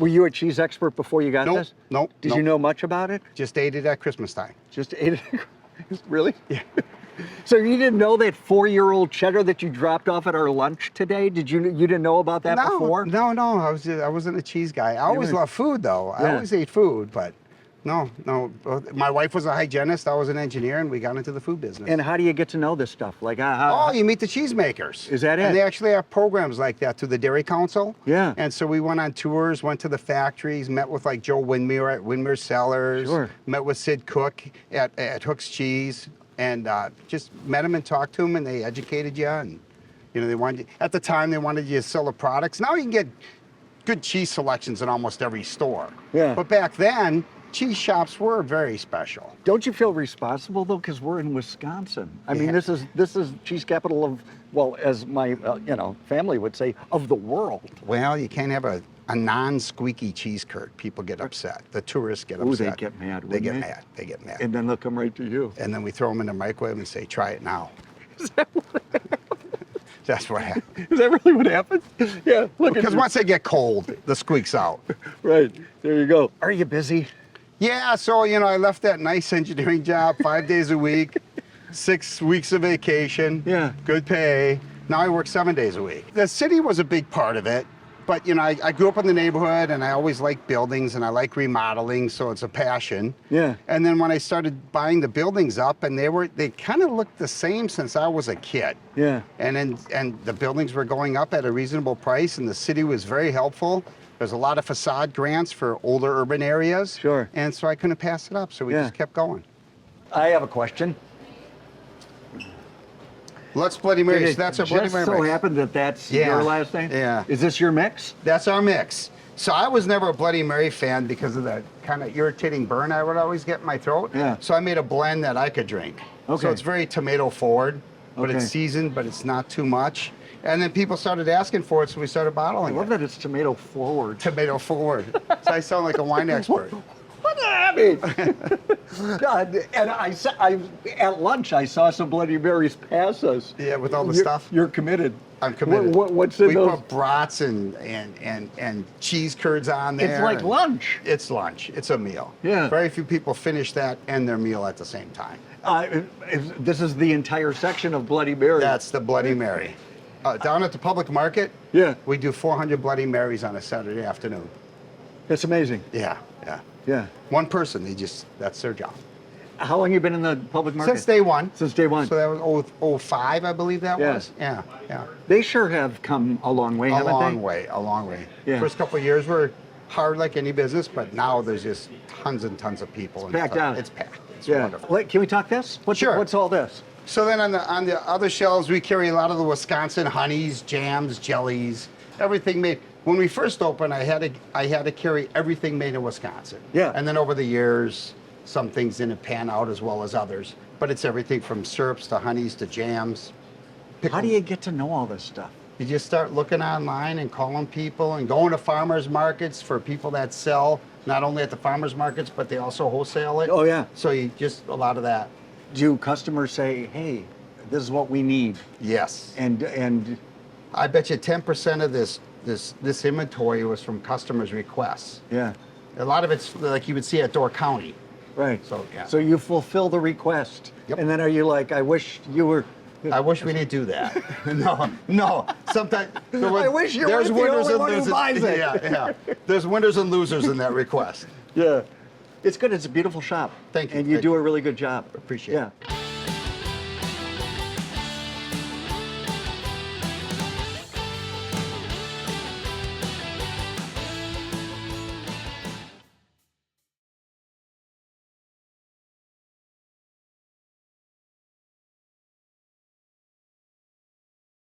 Were you a cheese expert before you got this? Nope. Did you know much about it? Just ate it at Christmas time. Just ate it? Really? Yeah. So you didn't know that 4-year-old cheddar that you dropped off at our lunch today? You didn't know about that before? No. I wasn't a cheese guy. I always loved food though. I always ate food, but no. My wife was a hygienist. I was an engineer, and we got into the food business. And how do you get to know this stuff? Like, you meet the cheesemakers. Is that it? And they actually have programs like that through the Dairy Council. Yeah. And so we went on tours, went to the factories, met with like Joe Windmere at Windmere Cellars. Sure. Met with Sid Cook at Hook's Cheese, and just met them and talked to them, and they educated you. And they wanted at the time they wanted you to sell the products. Now you can get good cheese selections in almost every store. Yeah. But back then, cheese shops were very special. Don't you feel responsible though, because we're in Wisconsin? I mean, this is cheese capital of, well, as my family would say, of the world. Well, you can't have a non-squeaky cheese curd. People get upset. The tourists get upset. Ooh, they get mad. They get mad. They get mad. And then they'll come right to you. And then we throw them in the microwave and say, "Try it now." Is that what happened? That's what happened. Is that really what happened? Yeah. Look. Because once they get cold, the squeak's out. Right. There you go. Are you busy? Yeah, so, I left that nice engineering job 5 days a week, 6 weeks of vacation, good pay. Now I work 7 days a week. The city was a big part of it, but, I grew up in the neighborhood, and I always liked buildings, and I like remodeling, so it's a passion. Yeah. And then when I started buying the buildings up, and they kind of looked the same since I was a kid. Yeah. And the buildings were going up at a reasonable price, and the city was very helpful. There's a lot of facade grants for older urban areas. Sure. And so I couldn't pass it up, so we just kept going. I have a question. Let's Bloody Mary. So that's a Bloody Mary Just so mix. happened that that's your last name? Yeah. Is this your mix? That's our mix. So I was never a Bloody Mary fan because of the kind of irritating burn I would always get in my throat. Yeah. So I made a blend that I could drink. Okay. So it's very tomato forward, but it's seasoned, but it's not too much. And then people started asking for it, so we started bottling it. I love that it's tomato forward. Tomato forward. So I sound like a wine expert. What does that mean? And at lunch, I saw some Bloody Marys pass us. Yeah, with all the stuff. You're committed. I'm committed. What's in those? We put brats and cheese curds on there. It's like lunch. It's lunch. It's a meal. Yeah. Very few people finish that and their meal at the same time. This is the entire section of Bloody Mary. That's the Bloody Mary. Down at the public market, we do 400 Bloody Marys on a Saturday afternoon. That's amazing. Yeah. One person, that's their job. How long have you been in the public market? Since day one. Since day one. So that was 05, I believe that was. Yeah. They sure have come a long way, haven't they? A long way. Yeah. First couple of years were hard like any business, but now there's just tons and tons of people. It's packed out. It's packed. It's wonderful. Can we talk this? Sure. What's all this? So then on the other shelves, we carry a lot of the Wisconsin honeys, jams, jellies, everything made. When we first opened, I had to carry everything made in Wisconsin. Yeah. And then over the years, some things didn't pan out as well as others. But it's everything from syrups to honeys to jams. How do you get to know all this stuff? You just start looking online and calling people and going to farmers markets for people that sell, not only at the farmers markets, but they also wholesale it. Oh, yeah. So you just, a lot of that. Do customers say, hey, this is what we need? Yes. And I bet you 10% of this inventory was from customers' requests. Yeah. A lot of it's like you would see at Door County. Right. So, yeah. So you fulfill the request. Yep. And then are you like, I wish you were... I wish we didn't do that. No. Sometimes I wish you weren't the only one who buys it. Yeah. There's winners and losers in that request. Yeah. It's good. It's a beautiful shop. Thank you. And you do a really good job. Appreciate it. Yeah.